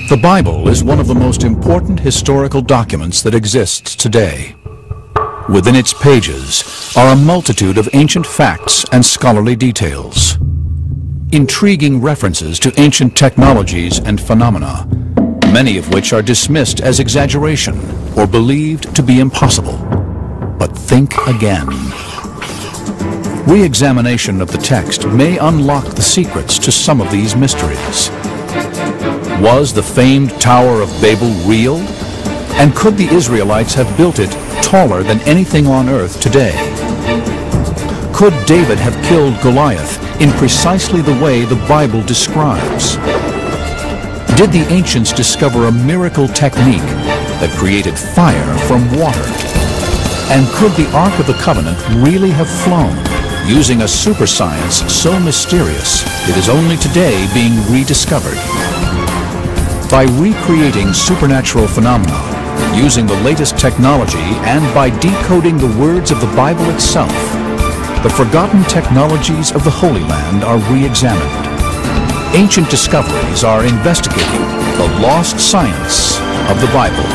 The Bible is one of the most important historical documents that exists today. Within its pages are a multitude of ancient facts and scholarly details, intriguing references to ancient technologies and phenomena, many of which are dismissed as exaggeration or believed to be impossible. But think again. Re-examination of the text may unlock the secrets to some of these mysteries. Was the famed Tower of Babel real? And could the Israelites have built it taller than anything on earth today? Could David have killed Goliath in precisely the way the Bible describes? Did the ancients discover a miracle technique that created fire from water? And could the Ark of the Covenant really have flown, using a super science so mysterious it is only today being rediscovered? By recreating supernatural phenomena, using the latest technology, and by decoding the words of the Bible itself, the forgotten technologies of the Holy Land are re-examined. Ancient discoveries are investigating the lost science of the Bible.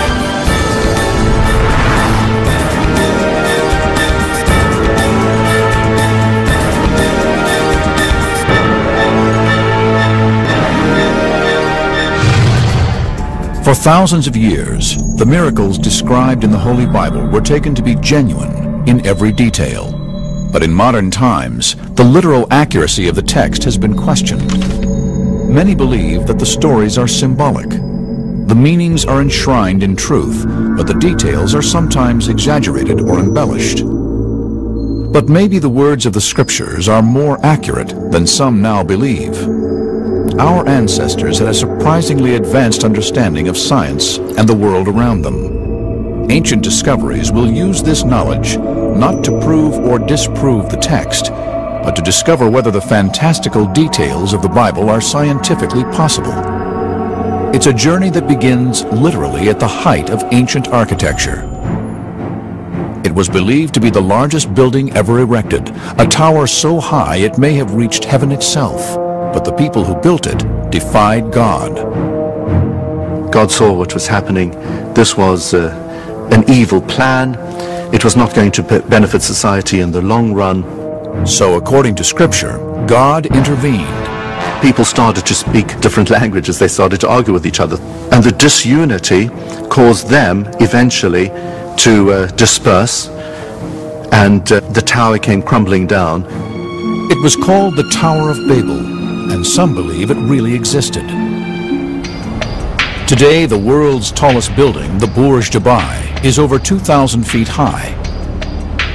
For thousands of years, the miracles described in the Holy Bible were taken to be genuine in every detail. But in modern times, the literal accuracy of the text has been questioned. Many believe that the stories are symbolic. The meanings are enshrined in truth, but the details are sometimes exaggerated or embellished. But maybe the words of the Scriptures are more accurate than some now believe. Our ancestors had a surprisingly advanced understanding of science and the world around them. Ancient discoveries will use this knowledge not to prove or disprove the text, but to discover whether the fantastical details of the Bible are scientifically possible. It's a journey that begins literally at the height of ancient architecture. It was believed to be the largest building ever erected, a tower so high it may have reached heaven itself. But the people who built it defied God. God saw what was happening. This was an evil plan. It was not going to benefit society in the long run. So according to Scripture, God intervened. People started to speak different languages. They started to argue with each other. And the disunity caused them eventually to disperse. And the tower came crumbling down. It was called the Tower of Babel, and some believe it really existed. Today, the world's tallest building, the Burj Dubai, is over 2,000 feet high.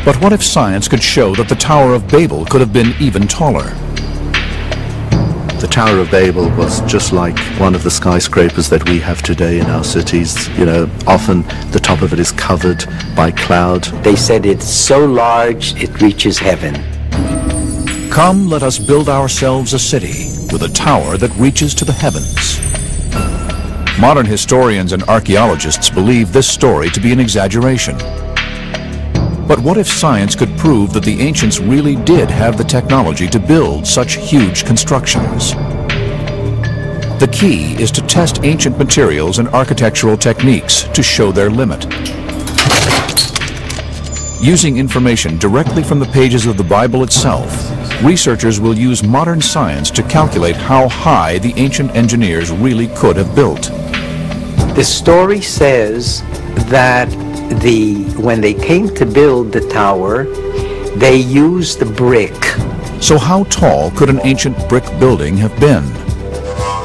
But what if science could show that the Tower of Babel could have been even taller? The Tower of Babel was just like one of the skyscrapers that we have today in our cities. You know, often the top of it is covered by cloud. They said it's so large it reaches heaven. Come, let us build ourselves a city with a tower that reaches to the heavens. Modern historians and archaeologists believe this story to be an exaggeration. But what if science could prove that the ancients really did have the technology to build such huge constructions? The key is to test ancient materials and architectural techniques to show their limit. Using information directly from the pages of the Bible itself, researchers will use modern science to calculate how high the ancient engineers really could have built. The story says that when they came to build the tower, they used the brick. So how tall could an ancient brick building have been?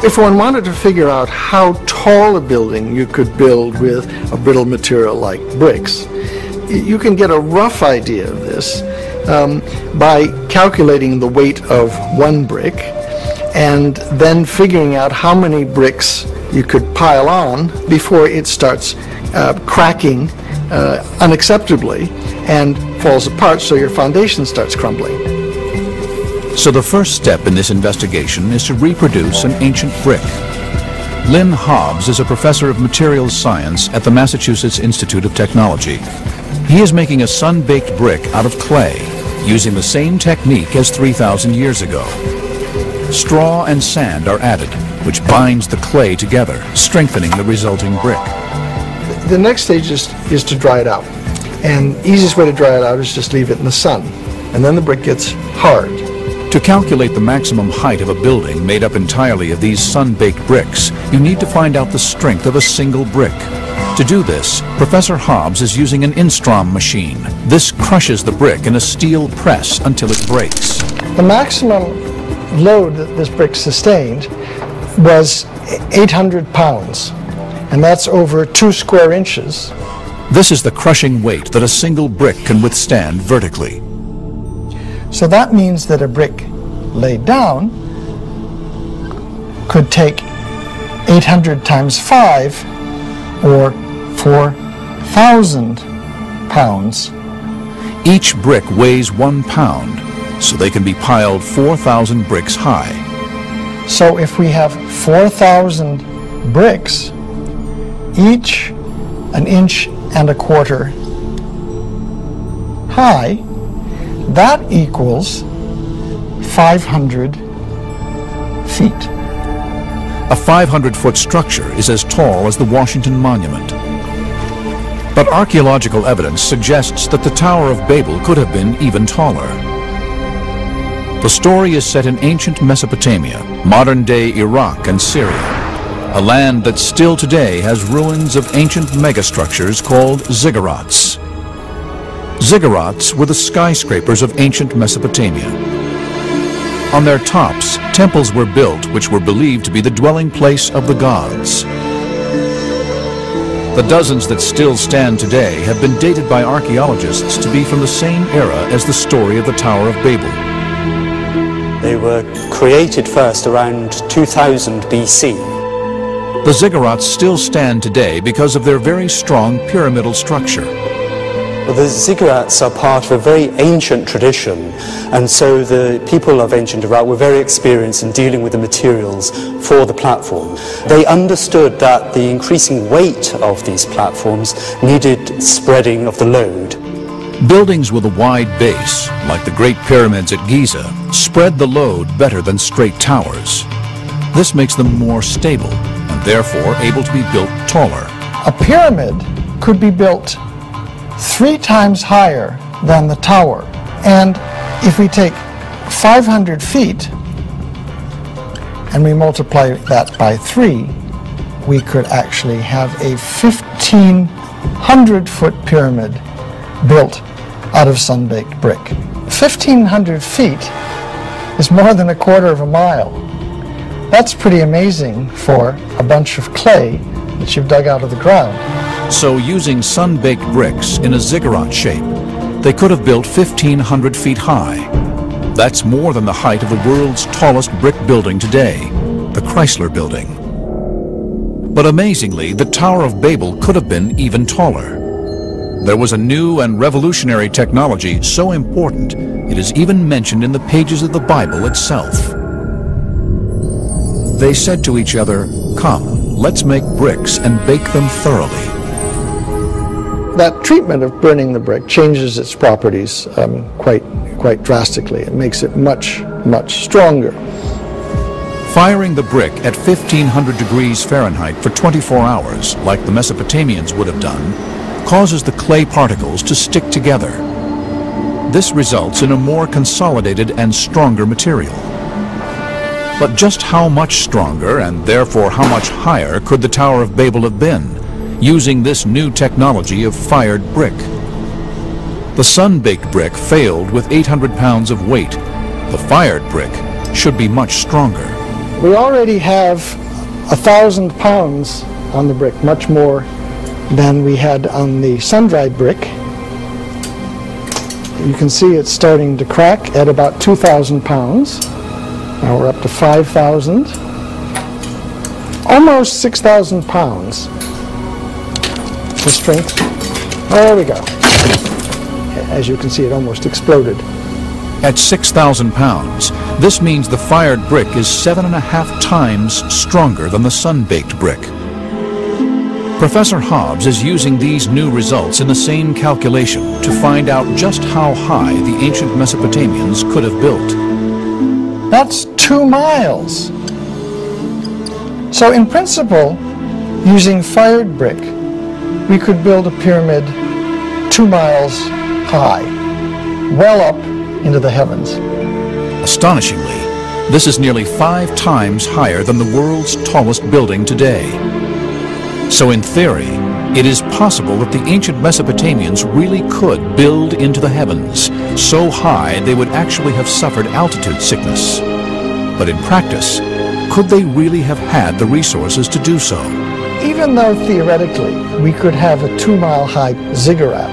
If one wanted to figure out how tall a building you could build with a brittle material like bricks, you can get a rough idea of this by calculating the weight of one brick and then figuring out how many bricks you could pile on before it starts cracking unacceptably and falls apart, so your foundation starts crumbling. So the first step in this investigation is to reproduce an ancient brick. Lynn Hobbs is a professor of materials science at the Massachusetts Institute of Technology. He is making a sun-baked brick out of clay, using the same technique as 3,000 years ago. Straw and sand are added, which binds the clay together, strengthening the resulting brick. The next stage is to dry it out. And the easiest way to dry it out is just leave it in the sun. And then the brick gets hard. To calculate the maximum height of a building made up entirely of these sun-baked bricks, you need to find out the strength of a single brick. To do this, Professor Hobbs is using an Instrom machine. This crushes the brick in a steel press until it breaks. The maximum load that this brick sustained was 800 pounds, and that's over 2 square inches. This is the crushing weight that a single brick can withstand vertically. So that means that a brick laid down could take 800 times 5, or 4,000 pounds. Each brick weighs 1 pound, so they can be piled 4,000 bricks high. So if we have 4,000 bricks, each 1.25 inches high, that equals 500 feet. A 500-foot structure is as tall as the Washington Monument. But archaeological evidence suggests that the Tower of Babel could have been even taller. The story is set in ancient Mesopotamia, modern-day Iraq and Syria, a land that still today has ruins of ancient megastructures called ziggurats. Ziggurats were the skyscrapers of ancient Mesopotamia. On their tops, temples were built which were believed to be the dwelling place of the gods. The dozens that still stand today have been dated by archaeologists to be from the same era as the story of the Tower of Babel. They were created first around 2000 BC. The ziggurats still stand today because of their very strong pyramidal structure. Well, the ziggurats are part of a very ancient tradition, and so the people of ancient Iraq were very experienced in dealing with the materials for the platform. They understood that the increasing weight of these platforms needed spreading of the load. Buildings with a wide base, like the Great Pyramids at Giza, spread the load better than straight towers. This makes them more stable, and therefore able to be built taller. A pyramid could be built 3 times higher than the tower. And if we take 500 feet and we multiply that by 3, we could actually have a 1,500-foot pyramid built out of sun-baked brick. 1,500 feet is more than 1/4 mile. That's pretty amazing for a bunch of clay that you've dug out of the ground. So using sun-baked bricks in a ziggurat shape, they could have built 1,500 feet high. That's more than the height of the world's tallest brick building today, the Chrysler Building. But amazingly, the Tower of Babel could have been even taller. There was a new and revolutionary technology so important, it is even mentioned in the pages of the Bible itself. They said to each other, "Come, let's make bricks and bake them thoroughly." That treatment of burning the brick changes its properties quite drastically. It makes it much stronger. Firing the brick at 1,500 degrees Fahrenheit for 24 hours, like the Mesopotamians would have done, causes the clay particles to stick together. This results in a more consolidated and stronger material. But just how much stronger, and therefore how much higher, could the Tower of Babel have been, using this new technology of fired brick? The sun-baked brick failed with 800 pounds of weight. The fired brick should be much stronger. We already have 1,000 pounds on the brick, much more than we had on the sun-dried brick. You can see it's starting to crack at about 2,000 pounds. Now we're up to 5,000. Almost 6,000 pounds. The strength. There we go. As you can see, it almost exploded. At 6,000 pounds, this means the fired brick is 7.5 times stronger than the sun-baked brick. Professor Hobbs is using these new results in the same calculation to find out just how high the ancient Mesopotamians could have built. That's 2 miles. So in principle, using fired brick, we could build a pyramid 2 miles high, well up into the heavens. Astonishingly, this is nearly 5 times higher than the world's tallest building today. So in theory, it is possible that the ancient Mesopotamians really could build into the heavens, so high they would actually have suffered altitude sickness. But in practice, could they really have had the resources to do so? Even though theoretically we could have a 2-mile-high ziggurat,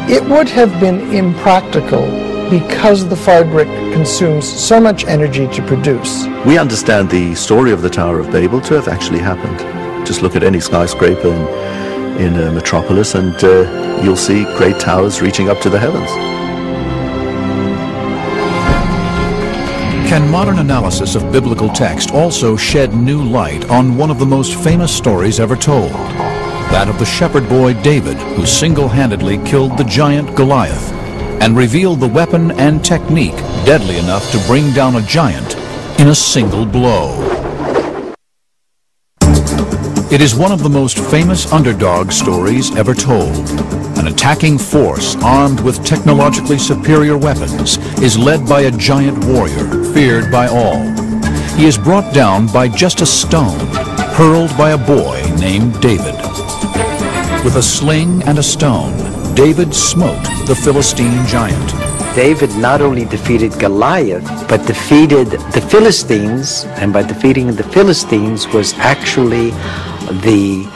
it would have been impractical because the fired brick consumes so much energy to produce. We understand the story of the Tower of Babel to have actually happened. Just look at any skyscraper in a metropolis and you'll see great towers reaching up to the heavens. Can modern analysis of biblical text also shed new light on one of the most famous stories ever told? That of the shepherd boy David, who single-handedly killed the giant Goliath and revealed the weapon and technique deadly enough to bring down a giant in a single blow. It is one of the most famous underdog stories ever told. An attacking force armed with technologically superior weapons is led by a giant warrior, feared by all. He is brought down by just a stone, hurled by a boy named David. With a sling and a stone, David smote the Philistine giant. David not only defeated Goliath, but defeated the Philistines, and by defeating the Philistines was actually the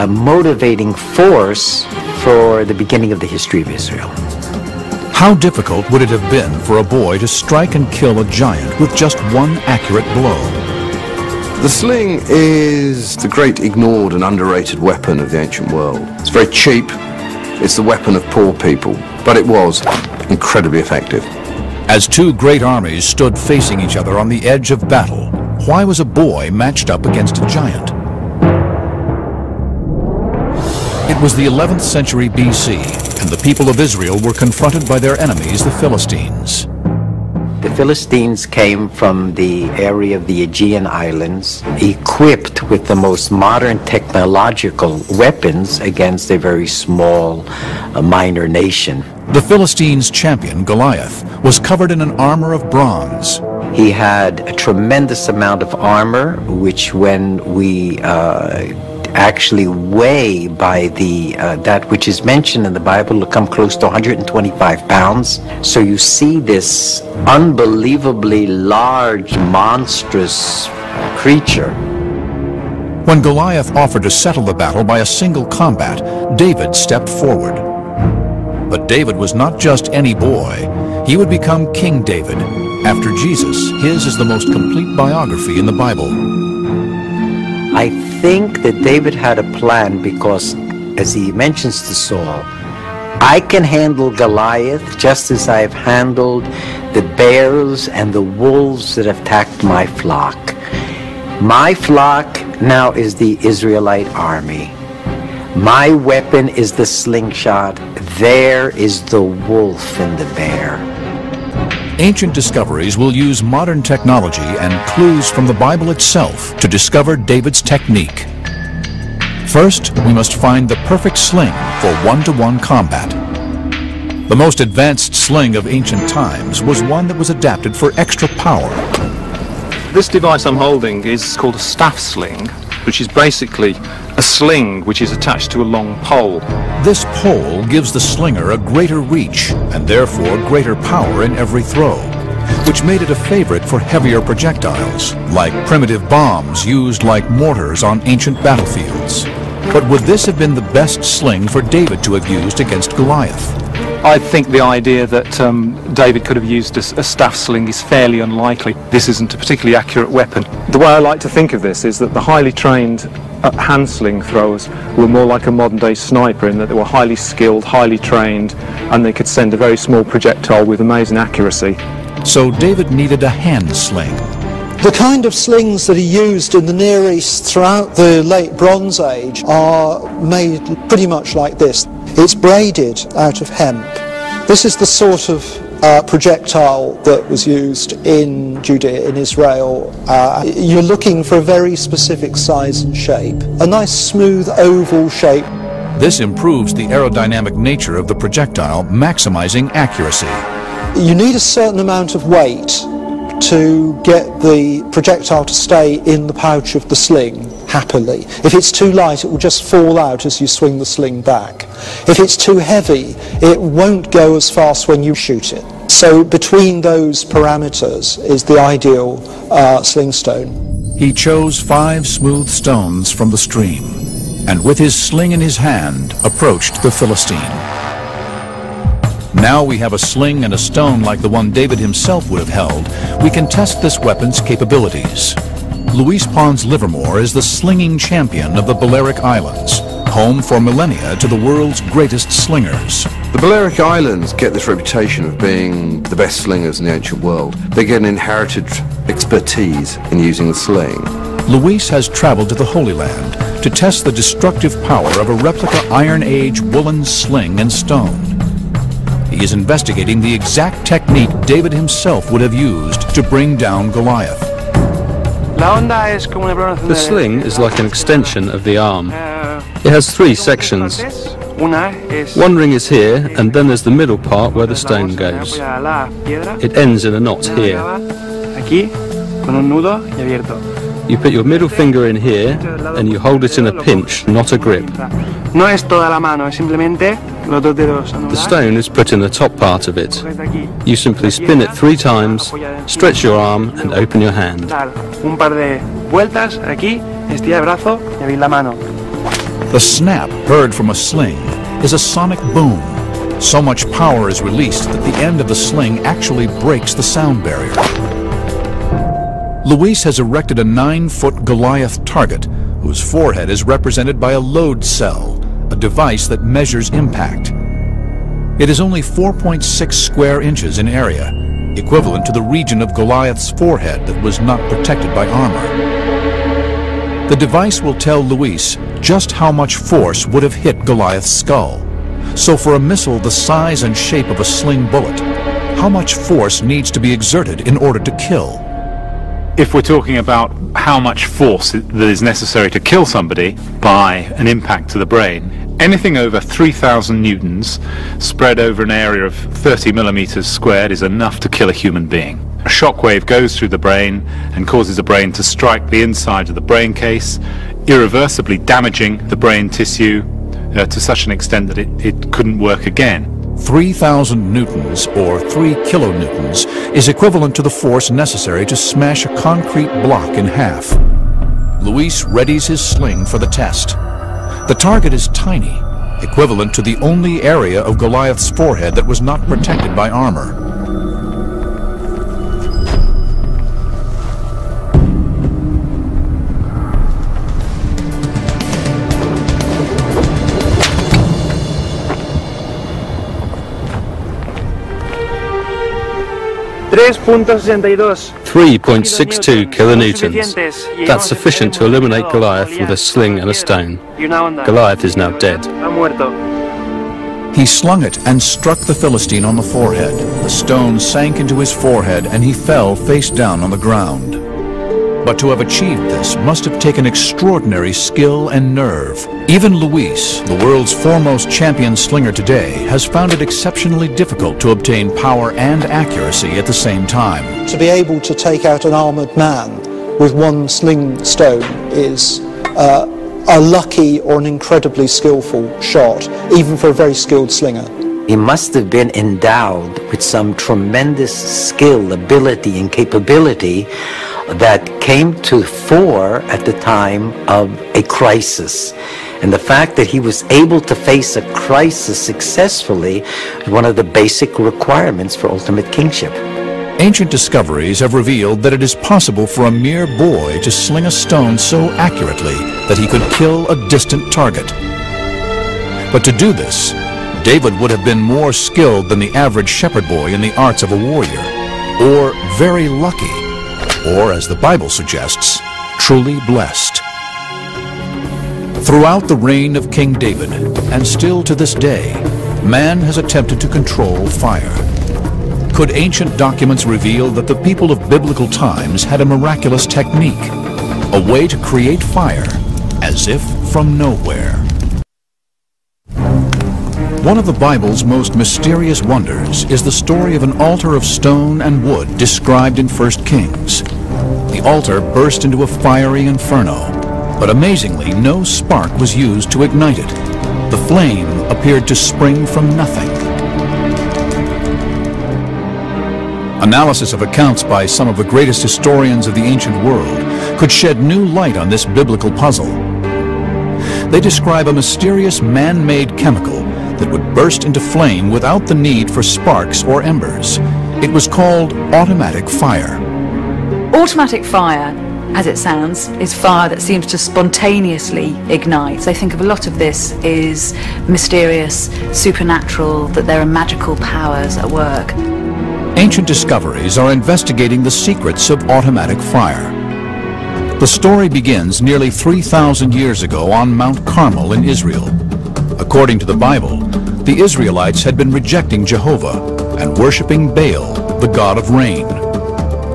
motivating force for the beginning of the history of Israel. How difficult would it have been for a boy to strike and kill a giant with just one accurate blow? The sling is the great ignored and underrated weapon of the ancient world. It's very cheap, it's the weapon of poor people, but it was incredibly effective. As two great armies stood facing each other on the edge of battle, why was a boy matched up against a giant? It was the 11th century BC, and the people of Israel were confronted by their enemies, the Philistines. The Philistines came from the area of the Aegean Islands, equipped with the most modern technological weapons against a very small, minor nation. The Philistines' champion, Goliath, was covered in an armor of bronze. He had a tremendous amount of armor, which when we actually weigh by the that which is mentioned in the Bible to come close to 125 pounds. So you see this unbelievably large, monstrous creature. When Goliath offered to settle the battle by a single combat, David stepped forward. But David was not just any boy. He would become King David. After Jesus, his is the most complete biography in the Bible. I think that David had a plan because, as he mentions to Saul, I can handle Goliath just as I've handled the bears and the wolves that have attacked my flock. My flock now is the Israelite army. My weapon is the slingshot. There is the wolf and the bear. Ancient discoveries will use modern technology and clues from the Bible itself to discover David's technique. First, we must find the perfect sling for one-to-one combat. The most advanced sling of ancient times was one that was adapted for extra power. This device I'm holding is called a staff sling, which is basically a sling which is attached to a long pole. This pole gives the slinger a greater reach and therefore greater power in every throw, which made it a favorite for heavier projectiles, like primitive bombs used like mortars on ancient battlefields. But would this have been the best sling for David to have used against Goliath? I think the idea that David could have used a staff sling is fairly unlikely. This isn't a particularly accurate weapon. The way I like to think of this is that the highly trained hand sling throwers were more like a modern day sniper in that they were highly skilled, highly trained, and they could send a very small projectile with amazing accuracy. So David needed a hand sling. The kind of slings that are used in the Near East throughout the late Bronze Age are made pretty much like this. It's braided out of hemp. This is the sort of projectile that was used in Judea, in Israel, you're looking for a very specific size and shape. A nice smooth oval shape. This improves the aerodynamic nature of the projectile, maximizing accuracy. You need a certain amount of weight to get the projectile to stay in the pouch of the sling happily. If it's too light, it will just fall out as you swing the sling back. If it's too heavy, it won't go as fast when you shoot it. So between those parameters is the ideal sling stone. He chose 5 smooth stones from the stream, and with his sling in his hand, approached the Philistine. Now we have a sling and a stone like the one David himself would have held. We can test this weapon's capabilities. Luis Pons Livermore is the slinging champion of the Balearic Islands, home for millennia to the world's greatest slingers. The Balearic Islands get this reputation of being the best slingers in the ancient world. They get an inherited expertise in using the sling. Luis has traveled to the Holy Land to test the destructive power of a replica Iron Age woolen sling and stone. He is investigating the exact technique David himself would have used to bring down Goliath. The sling is like an extension of the arm. It has 3 sections. One ring is here, and then there's the middle part where the stone goes. It ends in a knot here. You put your middle finger in here, and you hold it in a pinch, not a grip. The stone is put in the top part of it. You simply spin it 3 times, stretch your arm, and open your hand. The snap heard from a sling is a sonic boom. So much power is released that the end of the sling actually breaks the sound barrier. Luis has erected a 9-foot Goliath target, whose forehead is represented by a load cell, a device that measures impact. It is only 4.6 square inches in area, equivalent to the region of Goliath's forehead that was not protected by armor. The device will tell Luis just how much force would have hit Goliath's skull. So for a missile the size and shape of a sling bullet, how much force needs to be exerted in order to kill? If we're talking about how much force that is necessary to kill somebody by an impact to the brain, anything over 3,000 newtons spread over an area of 30 millimeters squared is enough to kill a human being. A shockwave goes through the brain and causes the brain to strike the inside of the brain case, irreversibly damaging the brain tissue to such an extent that it couldn't work again. 3,000 newtons, or 3 kilonewtons, is equivalent to the force necessary to smash a concrete block in half. Luis readies his sling for the test. The target is tiny, equivalent to the only area of Goliath's forehead that was not protected by armor. .62 kilonewtons. That's sufficient to eliminate Goliath with a sling and a stone. Goliath is now dead. He slung it and struck the Philistine on the forehead. The stone sank into his forehead and he fell face down on the ground. But to have achieved this must have taken extraordinary skill and nerve. Even Luis, the world's foremost champion slinger today, has found it exceptionally difficult to obtain power and accuracy at the same time. To be able to take out an armoured man with one sling stone is a lucky or an incredibly skillful shot, even for a very skilled slinger. He must have been endowed with some tremendous skill, ability, and capability that came to fore at the time of a crisis. And the fact that he was able to face a crisis successfully is one of the basic requirements for ultimate kingship. Ancient discoveries have revealed that it is possible for a mere boy to sling a stone so accurately that he could kill a distant target. But to do this, David would have been more skilled than the average shepherd boy in the arts of a warrior, or very lucky, or, as the Bible suggests, truly blessed. Throughout the reign of King David, and still to this day, man has attempted to control fire. Could ancient documents reveal that the people of biblical times had a miraculous technique, a way to create fire as if from nowhere? One of the Bible's most mysterious wonders is the story of an altar of stone and wood described in 1 Kings. The altar burst into a fiery inferno, but amazingly no spark was used to ignite it. The flame appeared to spring from nothing. Analysis of accounts by some of the greatest historians of the ancient world could shed new light on this biblical puzzle. They describe a mysterious man-made chemical that would burst into flame without the need for sparks or embers. It was called automatic fire. Automatic fire, as it sounds, is fire that seems to spontaneously ignite. They think of a lot of this is mysterious, supernatural, that there are magical powers at work. Ancient discoveries are investigating the secrets of automatic fire. The story begins nearly 3,000 years ago on Mount Carmel in Israel. According to the Bible, the Israelites had been rejecting Jehovah and worshiping Baal, the god of rain.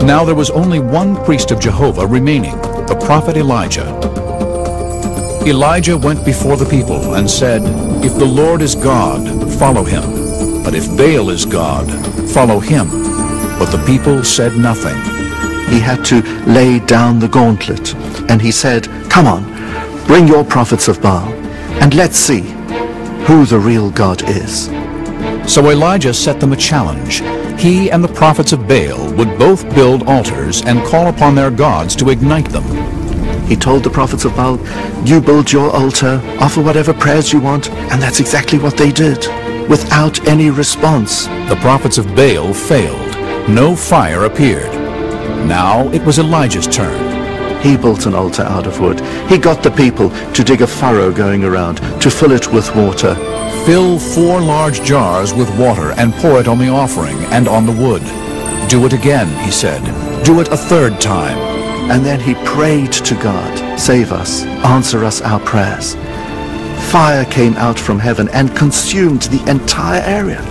Now there was only one priest of Jehovah remaining, the prophet Elijah. Elijah went before the people and said, "If the Lord is God, follow him. But if Baal is God, follow him." But the people said nothing. He had to lay down the gauntlet, and he said, "Come on, bring your prophets of Baal, and let's see who the real God is." So Elijah set them a challenge. He and the prophets of Baal would both build altars and call upon their gods to ignite them. He told the prophets of Baal, "You build your altar, offer whatever prayers you want," and that's exactly what they did, without any response. The prophets of Baal failed. No fire appeared. Now it was Elijah's turn. He built an altar out of wood. He got the people to dig a furrow going around, to fill it with water. Fill 4 large jars with water and pour it on the offering and on the wood. Do it again, he said. Do it a 3rd time. And then he prayed to God, "Save us, answer us our prayers." Fire came out from heaven and consumed the entire area.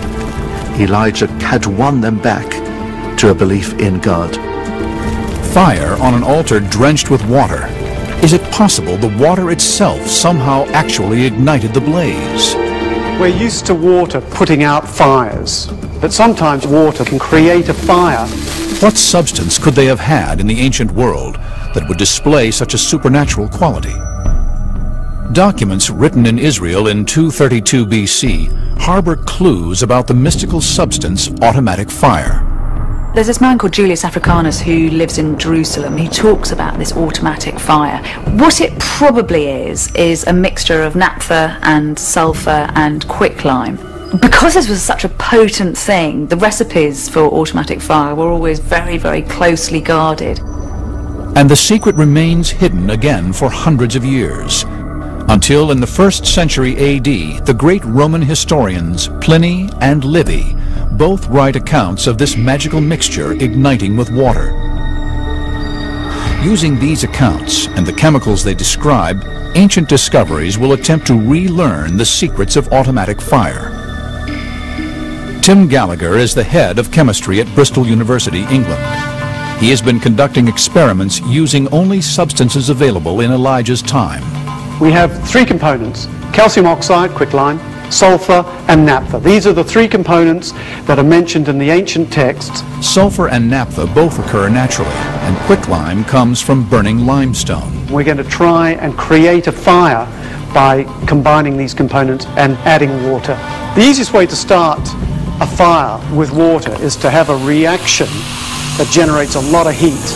Elijah had won them back to a belief in God. Fire on an altar drenched with water. Is it possible the water itself somehow actually ignited the blaze? We're used to water putting out fires, but sometimes water can create a fire. What substance could they have had in the ancient world that would display such a supernatural quality? Documents written in Israel in 232 BC harbor clues about the mystical substance automatic fire. There's this man called Julius Africanus who lives in Jerusalem. He talks about this automatic fire. What it probably is a mixture of naphtha and sulfur and quicklime. Because this was such a potent thing, the recipes for automatic fire were always very, very closely guarded. And the secret remains hidden again for hundreds of years. Until in the 1st century AD, the great Roman historians Pliny and Livy both write accounts of this magical mixture igniting with water. Using these accounts and the chemicals they describe, ancient discoveries will attempt to relearn the secrets of automatic fire. Tim Gallagher is the head of chemistry at Bristol University, England. He has been conducting experiments using only substances available in Elijah's time. We have 3 components: calcium oxide, quicklime, sulfur, and naphtha. These are the 3 components that are mentioned in the ancient texts. Sulfur and naphtha both occur naturally, and quicklime comes from burning limestone. We're going to try and create a fire by combining these components and adding water. The easiest way to start a fire with water is to have a reaction that generates a lot of heat.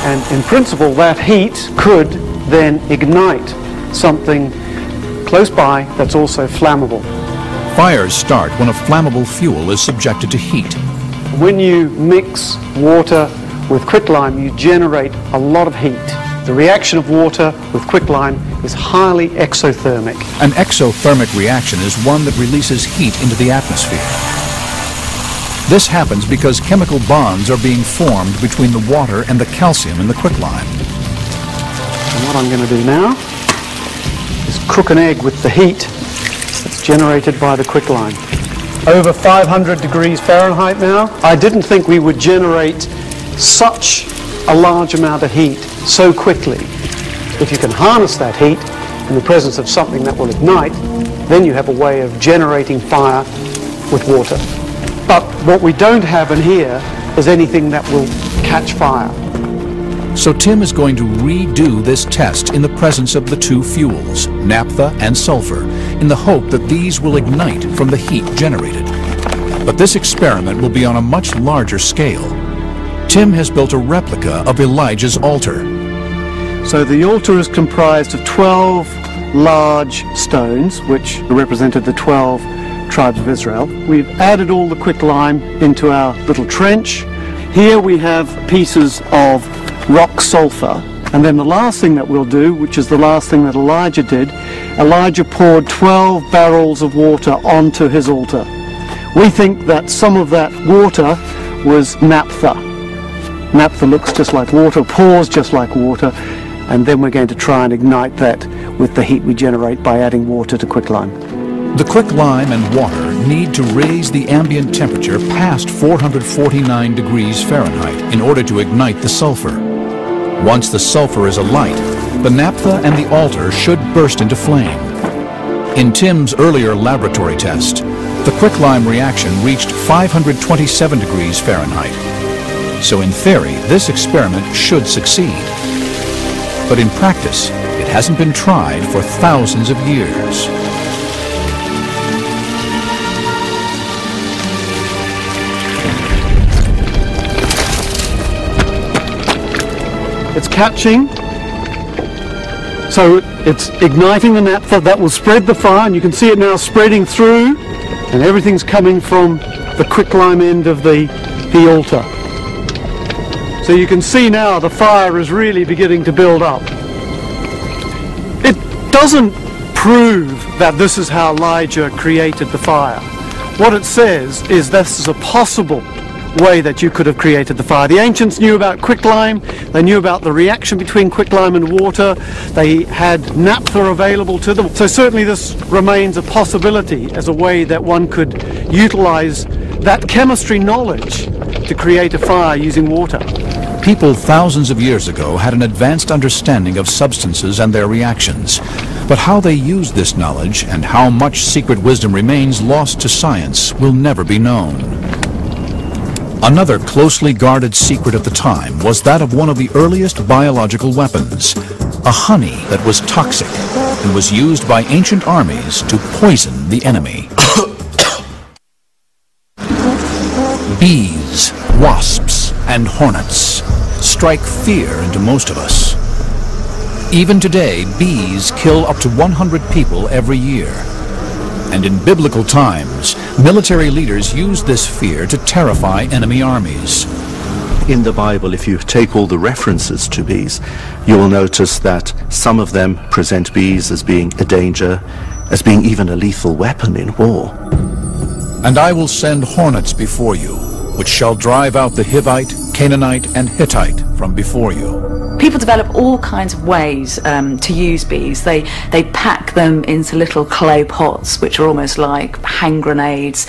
And in principle, that heat could then ignite something close by that's also flammable. Fires start when a flammable fuel is subjected to heat. When you mix water with quicklime, you generate a lot of heat. The reaction of water with quicklime is highly exothermic. An exothermic reaction is one that releases heat into the atmosphere. This happens because chemical bonds are being formed between the water and the calcium in the quicklime. And what I'm going to do now is cook an egg with the heat that's generated by the quicklime. over 500 degrees Fahrenheit now. I didn't think we would generate such a large amount of heat so quickly. If you can harness that heat in the presence of something that will ignite, then you have a way of generating fire with water. But what we don't have in here is anything that will catch fire. So Tim is going to redo this test in the presence of the two fuels, naphtha and sulfur, in the hope that these will ignite from the heat generated. But this experiment will be on a much larger scale. Tim has built a replica of Elijah's altar. So the altar is comprised of 12 large stones, which represented the 12 tribes of Israel. We've added all the quicklime into our little trench. Here we have pieces of rock sulfur, and then the last thing that we'll do, which is the last thing that Elijah did, Elijah poured 12 barrels of water onto his altar. We think that some of that water was naphtha. Naphtha looks just like water, pours just like water, and then we're going to try and ignite that with the heat we generate by adding water to quicklime. The quicklime and water need to raise the ambient temperature past 449 degrees Fahrenheit in order to ignite the sulfur. Once the sulfur is alight, the naphtha and the altar should burst into flame. In Tim's earlier laboratory test, the quicklime reaction reached 527 degrees Fahrenheit. So in theory, this experiment should succeed. But in practice, it hasn't been tried for thousands of years. It's catching, so it's igniting the naphtha that will spread the fire, and you can see it now spreading through, and everything's coming from the quicklime end of the altar. So you can see now the fire is really beginning to build up. It doesn't prove that this is how Elijah created the fire. What it says is this is a possible way that you could have created the fire. The ancients knew about quicklime, they knew about the reaction between quicklime and water, they had naphtha available to them. So certainly this remains a possibility as a way that one could utilize that chemistry knowledge to create a fire using water. People thousands of years ago had an advanced understanding of substances and their reactions. But how they used this knowledge and how much secret wisdom remains lost to science will never be known. Another closely guarded secret of the time was that of one of the earliest biological weapons, a honey that was toxic and was used by ancient armies to poison the enemy. Bees, wasps, and hornets strike fear into most of us. Even today, bees kill up to 100 people every year. And in biblical times, military leaders used this fear to terrify enemy armies. In the Bible, if you take all the references to bees, you will notice that some of them present bees as being a danger, as being even a lethal weapon in war. And I will send hornets before you, which shall drive out the Hivite, Canaanite, and Hittite from before you. People develop all kinds of ways to use bees. They pack them into little clay pots, which are almost like hand grenades.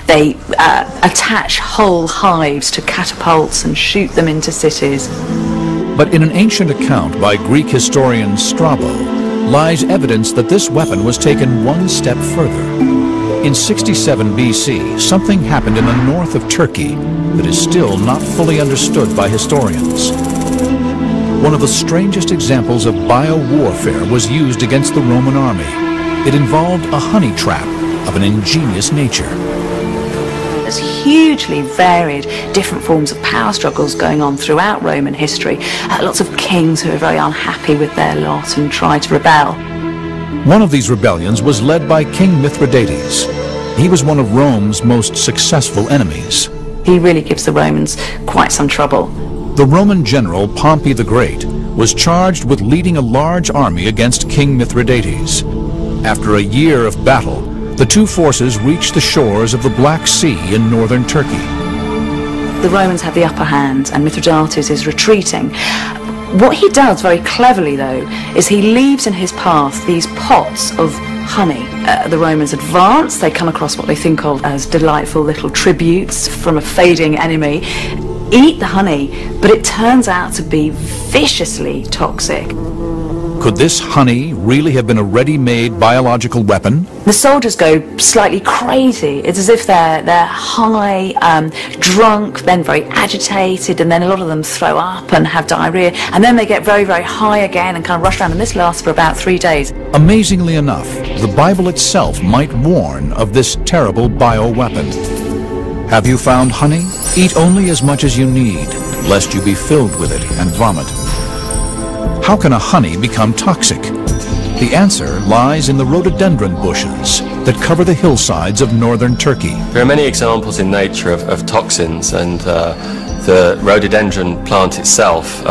They attach whole hives to catapults and shoot them into cities. But in an ancient account by Greek historian Strabo lies evidence that this weapon was taken one step further. In 67 BC, something happened in the north of Turkey that is still not fully understood by historians. One of the strangest examples of bio-warfare was used against the Roman army. It involved a honey trap of an ingenious nature. There's hugely varied different forms of power struggles going on throughout Roman history. Lots of kings who are very unhappy with their lot and try to rebel. One of these rebellions was led by King Mithridates. He was one of Rome's most successful enemies. He really gives the Romans quite some trouble. The Roman general Pompey the Great was charged with leading a large army against King Mithridates. After a year of battle, the two forces reached the shores of the Black Sea in northern Turkey. The Romans have the upper hand and Mithridates is retreating. What he does very cleverly, though, is he leaves in his path these pots of honey. The Romans advance, they come across what they think of as delightful little tributes from a fading enemy, eat the honey, but it turns out to be viciously toxic. Could this honey really have been a ready-made biological weapon? The soldiers go slightly crazy. It's as if they're high, drunk, then very agitated, and then a lot of them throw up and have diarrhea, and then they get very, very high again and kind of rush around, and this lasts for about 3 days. Amazingly enough, the Bible itself might warn of this terrible bioweapon. Have you found honey? Eat only as much as you need, lest you be filled with it and vomit. How can a honey become toxic? The answer lies in the rhododendron bushes that cover the hillsides of northern Turkey. There are many examples in nature of toxins, and the rhododendron plant itself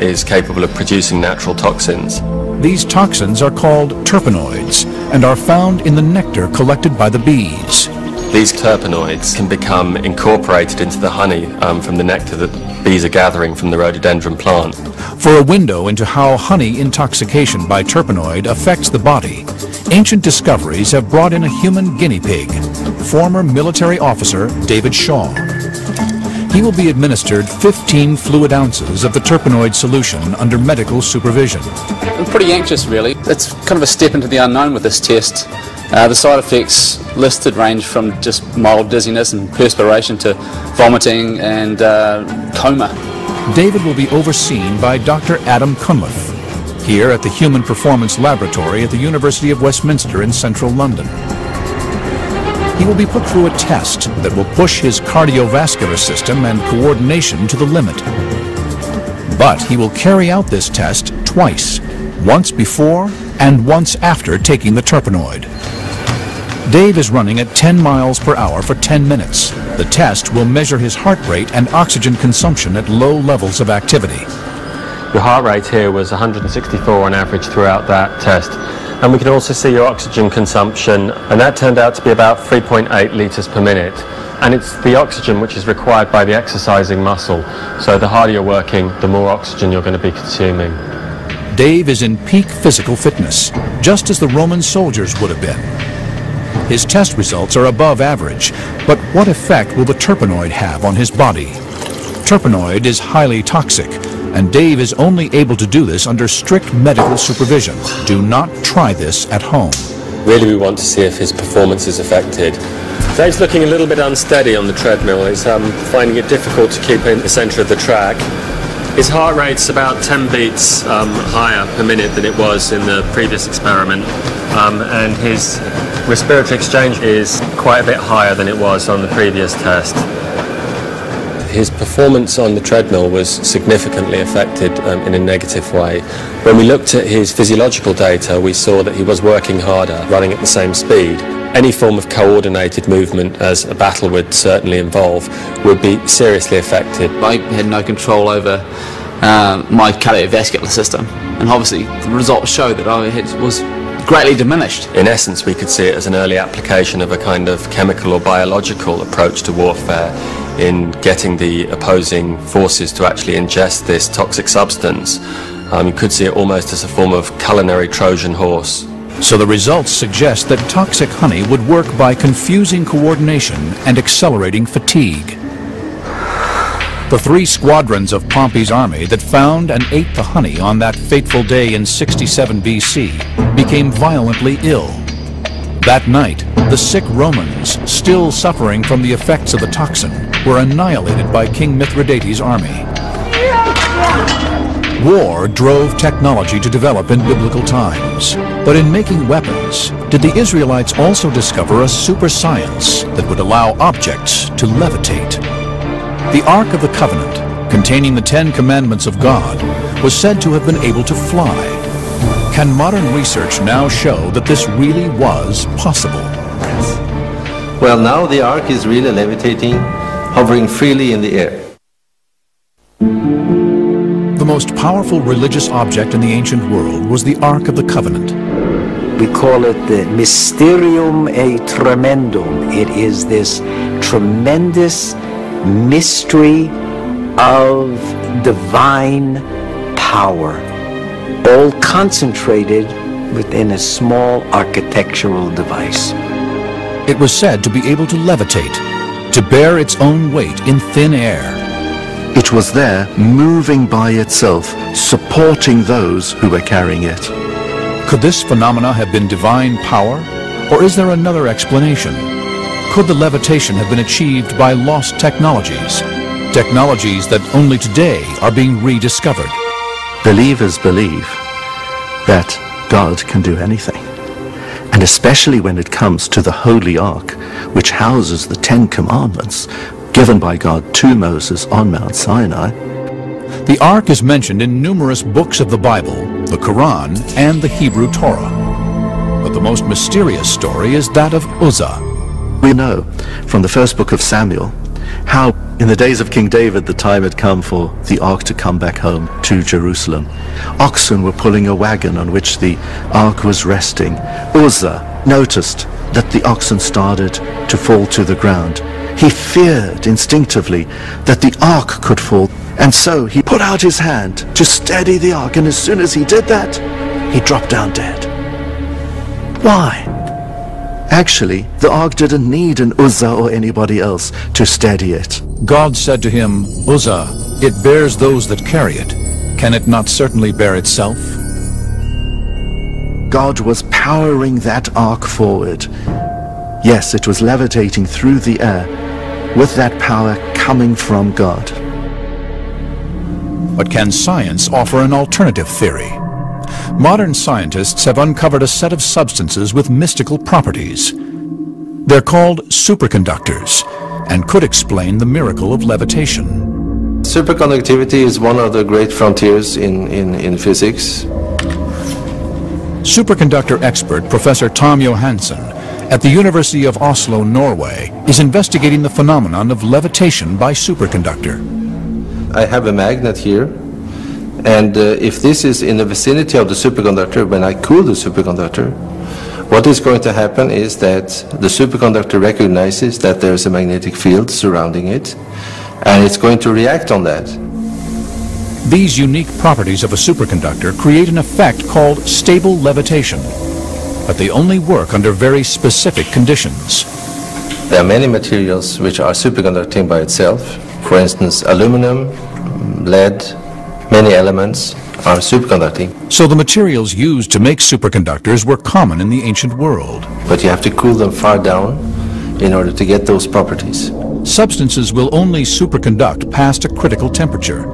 is capable of producing natural toxins. These toxins are called terpenoids and are found in the nectar collected by the bees. These terpenoids can become incorporated into the honey from the nectar that bees are gathering from the rhododendron plant. For a window into how honey intoxication by terpenoid affects the body, ancient discoveries have brought in a human guinea pig, former military officer David Shaw. He will be administered 15 fluid ounces of the terpenoid solution under medical supervision. I'm pretty anxious, really. It's kind of a step into the unknown with this test. The side effects listed range from just mild dizziness and perspiration to vomiting and coma. David will be overseen by Dr. Adam Cunliffe, here at the Human Performance Laboratory at the University of Westminster in central London. He will be put through a test that will push his cardiovascular system and coordination to the limit. But he will carry out this test twice, once before and once after taking the terpenoid. Dave is running at 10 miles per hour for 10 minutes. The test will measure his heart rate and oxygen consumption at low levels of activity. Your heart rate here was 164 on average throughout that test. And we can also see your oxygen consumption, and that turned out to be about 3.8 litres per minute. And it's the oxygen which is required by the exercising muscle. So the harder you're working, the more oxygen you're going to be consuming. Dave is in peak physical fitness, just as the Roman soldiers would have been. His test results are above average, but what effect will the terpenoid have on his body? Terpenoid is highly toxic, and Dave is only able to do this under strict medical supervision. Do not try this at home. Really, we want to see if his performance is affected. Dave's looking a little bit unsteady on the treadmill. He's finding it difficult to keep in the centre of the track. His heart rate's about 10 beats higher per minute than it was in the previous experiment, and his respiratory exchange is quite a bit higher than it was on the previous test. His performance on the treadmill was significantly affected in a negative way. When we looked at his physiological data, we saw that he was working harder, running at the same speed. Any form of coordinated movement, as a battle would certainly involve, would be seriously affected. I had no control over my cardiovascular system, and obviously the results show that I was greatly diminished. In essence, we could see it as an early application of a kind of chemical or biological approach to warfare in getting the opposing forces to actually ingest this toxic substance. You could see it almost as a form of culinary Trojan horse. So the results suggest that toxic honey would work by confusing coordination and accelerating fatigue. The 3 squadrons of Pompey's army that found and ate the honey on that fateful day in 67 BC became violently ill. That night, the sick Romans, still suffering from the effects of the toxin, were annihilated by King Mithridates' army. War drove technology to develop in biblical times. But in making weapons, did the Israelites also discover a super science that would allow objects to levitate? The Ark of the Covenant, containing the 10 Commandments of God, was said to have been able to fly. Can modern research now show that this really was possible? Well, now the Ark is really levitating, hovering freely in the air. The most powerful religious object in the ancient world was the Ark of the Covenant. We call it the Mysterium e Tremendum. It is this tremendous mystery of divine power, all concentrated within a small architectural device. It was said to be able to levitate, to bear its own weight in thin air. It was there, moving by itself, supporting those who were carrying it. Could this phenomena have been divine power, or is there another explanation? Could the levitation have been achieved by lost technologies, technologies that only today are being rediscovered? Believers believe that God can do anything, and especially when it comes to the Holy Ark, which houses the Ten Commandments given by God to Moses on Mount Sinai. The Ark is mentioned in numerous books of the Bible, the Quran, and the Hebrew Torah. But the most mysterious story is that of Uzzah. We know from the first book of Samuel how in the days of King David the time had come for the Ark to come back home to Jerusalem. Oxen were pulling a wagon on which the Ark was resting. Uzzah noticed that the oxen started to fall to the ground. He feared instinctively that the Ark could fall, and so he put out his hand to steady the Ark, and as soon as he did that, he dropped down dead. Why? Actually, the Ark didn't need an Uzzah or anybody else to steady it. God said to him, Uzzah, it bears those that carry it. Can it not certainly bear itself? God was powering that Ark forward. Yes, it was levitating through the air with that power coming from God. But can science offer an alternative theory? Modern scientists have uncovered a set of substances with mystical properties. They're called superconductors and could explain the miracle of levitation. Superconductivity is one of the great frontiers in physics. Superconductor expert Professor Tom Johansen at the University of Oslo, Norway, is investigating the phenomenon of levitation by superconductor. I have a magnet here, and if this is in the vicinity of the superconductor, when I cool the superconductor, what is going to happen is that the superconductor recognizes that there is a magnetic field surrounding it, and it's going to react on that. These unique properties of a superconductor create an effect called stable levitation, but they only work under very specific conditions. There are many materials which are superconducting by itself. For instance, aluminum, lead, many elements are superconducting. So the materials used to make superconductors were common in the ancient world. But you have to cool them far down in order to get those properties. Substances will only superconduct past a critical temperature.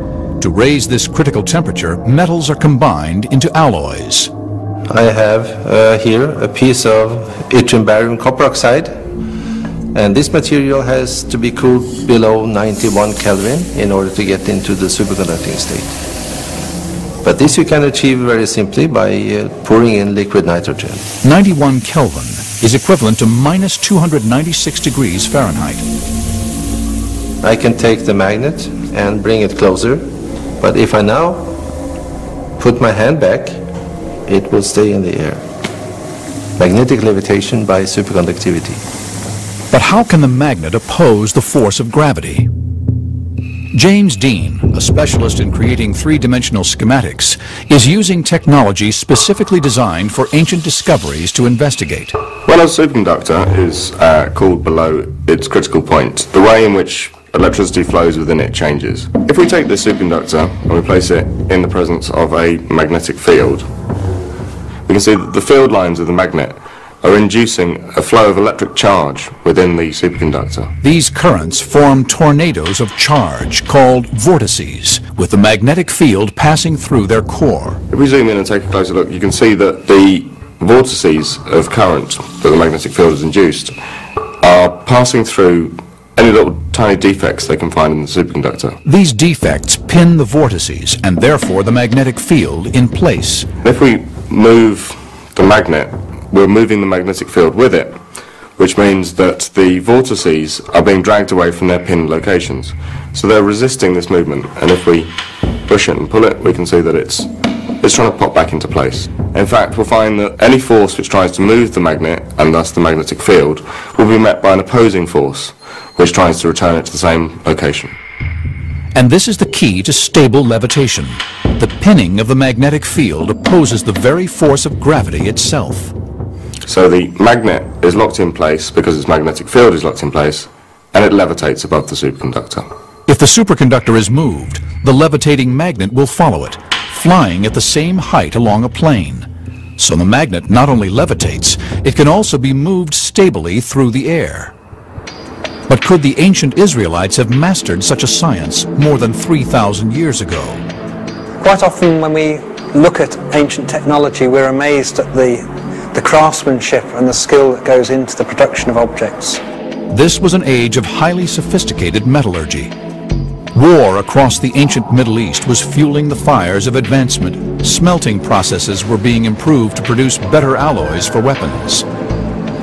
To raise this critical temperature, metals are combined into alloys. I have here a piece of yttrium barium copper oxide, and this material has to be cooled below 91 Kelvin in order to get into the superconducting state. But this you can achieve very simply by pouring in liquid nitrogen. 91 Kelvin is equivalent to minus 296 degrees Fahrenheit. I can take the magnet and bring it closer, but if I now put my hand back, it will stay in the air. Magnetic levitation by superconductivity. But how can the magnet oppose the force of gravity? James Dean, a specialist in creating three-dimensional schematics, is using technology specifically designed for ancient discoveries to investigate. When a superconductor is cooled below its critical point, the way in which electricity flows within it changes. If we take this superconductor and we place it in the presence of a magnetic field, we can see that the field lines of the magnet are inducing a flow of electric charge within the superconductor. These currents form tornadoes of charge called vortices, with the magnetic field passing through their core. If we zoom in and take a closer look, you can see that the vortices of current that the magnetic field has induced are passing through any little tiny defects they can find in the superconductor. These defects pin the vortices and therefore the magnetic field in place. If we move the magnet, we're moving the magnetic field with it, which means that the vortices are being dragged away from their pinned locations. So they're resisting this movement, and if we push it and pull it, we can see that it's trying to pop back into place. In fact, we'll find that any force which tries to move the magnet, and thus the magnetic field, will be met by an opposing force, which tries to return it to the same location. And this is the key to stable levitation. The pinning of the magnetic field opposes the very force of gravity itself. So the magnet is locked in place because its magnetic field is locked in place, and it levitates above the superconductor. If the superconductor is moved, the levitating magnet will follow it, flying at the same height along a plane. So the magnet not only levitates, it can also be moved stably through the air. But could the ancient Israelites have mastered such a science more than 3,000 years ago? Quite often when we look at ancient technology, we're amazed at the craftsmanship and the skill that goes into the production of objects. This was an age of highly sophisticated metallurgy. War across the ancient Middle East was fueling the fires of advancement. Smelting processes were being improved to produce better alloys for weapons.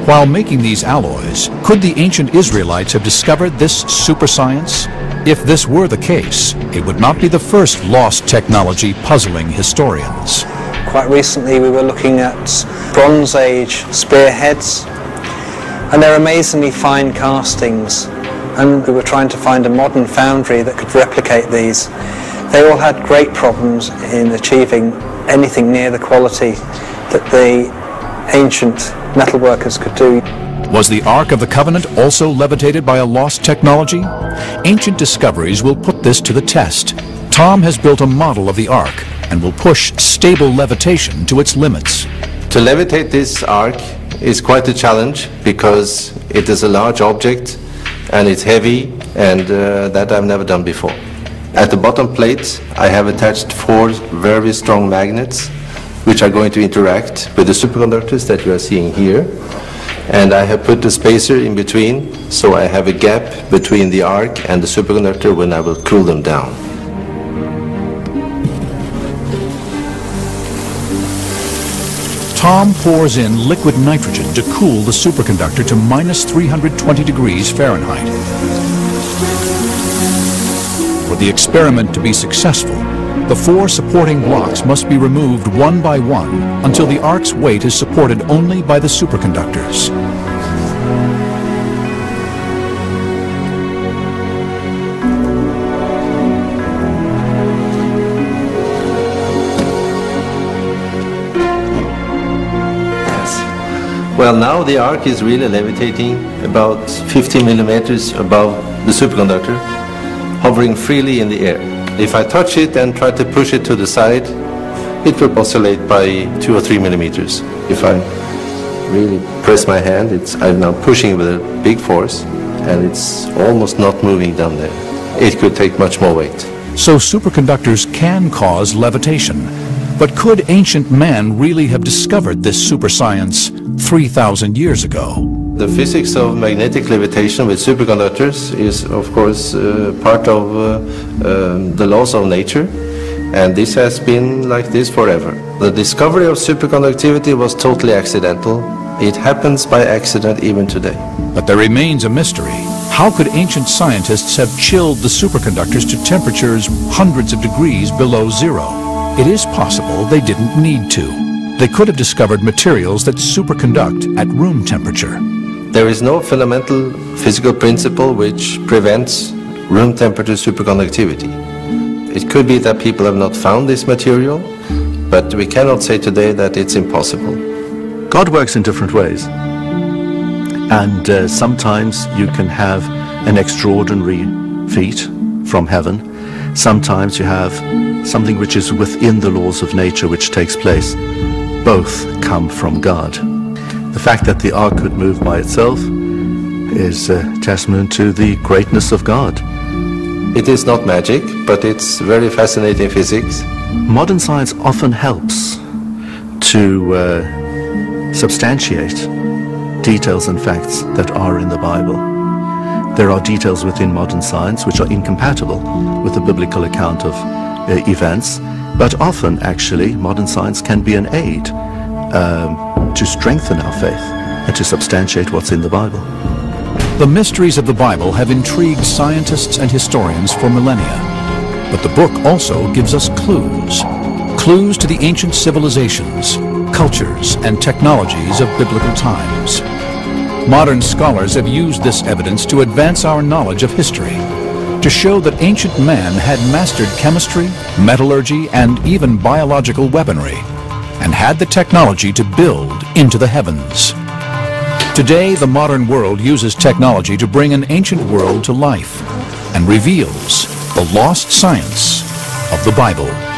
While making these alloys, could the ancient Israelites have discovered this super science? If this were the case, it would not be the first lost technology puzzling historians. Quite recently we were looking at Bronze Age spearheads, and they're amazingly fine castings, and we were trying to find a modern foundry that could replicate these. They all had great problems in achieving anything near the quality that the ancient metalworkers could do. Was the Ark of the Covenant also levitated by a lost technology? Ancient discoveries will put this to the test. Tom has built a model of the Ark and will push stable levitation to its limits. To levitate this Ark is quite a challenge because it is a large object and it's heavy, and that I've never done before. At the bottom plate I have attached 4 very strong magnets which are going to interact with the superconductors that you are seeing here, and I have put the spacer in between so I have a gap between the Ark and the superconductor when I will cool them down. Tom pours in liquid nitrogen to cool the superconductor to minus 320 degrees Fahrenheit. For the experiment to be successful, the 4 supporting blocks must be removed one by one until the Ark's weight is supported only by the superconductors. Well, now the Ark is really levitating about 50 millimeters above the superconductor, hovering freely in the air. If I touch it and try to push it to the side, it will oscillate by 2 or 3 millimeters. If I really press my hand, I'm now pushing with a big force, and it's almost not moving down there. It could take much more weight. So superconductors can cause levitation. But could ancient man really have discovered this super science 3,000 years ago? The physics of magnetic levitation with superconductors is, of course, part of the laws of nature, and this has been like this forever. The discovery of superconductivity was totally accidental. It happens by accident even today. But there remains a mystery. How could ancient scientists have chilled the superconductors to temperatures hundreds of degrees below zero? It is possible they didn't need to. They could have discovered materials that superconduct at room temperature. There is no fundamental physical principle which prevents room temperature superconductivity. It could be that people have not found this material, but we cannot say today that it's impossible. God works in different ways, and sometimes you can have an extraordinary feat from heaven. Sometimes you have something which is within the laws of nature which takes place. Both come from God. The fact that the Ark could move by itself is a testament to the greatness of God. It is not magic, but it's very fascinating physics. Modern science often helps to substantiate details and facts that are in the Bible. There are details within modern science which are incompatible with the biblical account of events, but often actually modern science can be an aid to strengthen our faith and to substantiate what's in the Bible. The mysteries of the Bible have intrigued scientists and historians for millennia, but the book also gives us clues to the ancient civilizations, cultures, and technologies of biblical times. Modern scholars have used this evidence to advance our knowledge of history. to show that ancient man had mastered chemistry, metallurgy, and even biological weaponry, and had the technology to build into the heavens. Today, the modern world uses technology to bring an ancient world to life and reveals the lost science of the Bible.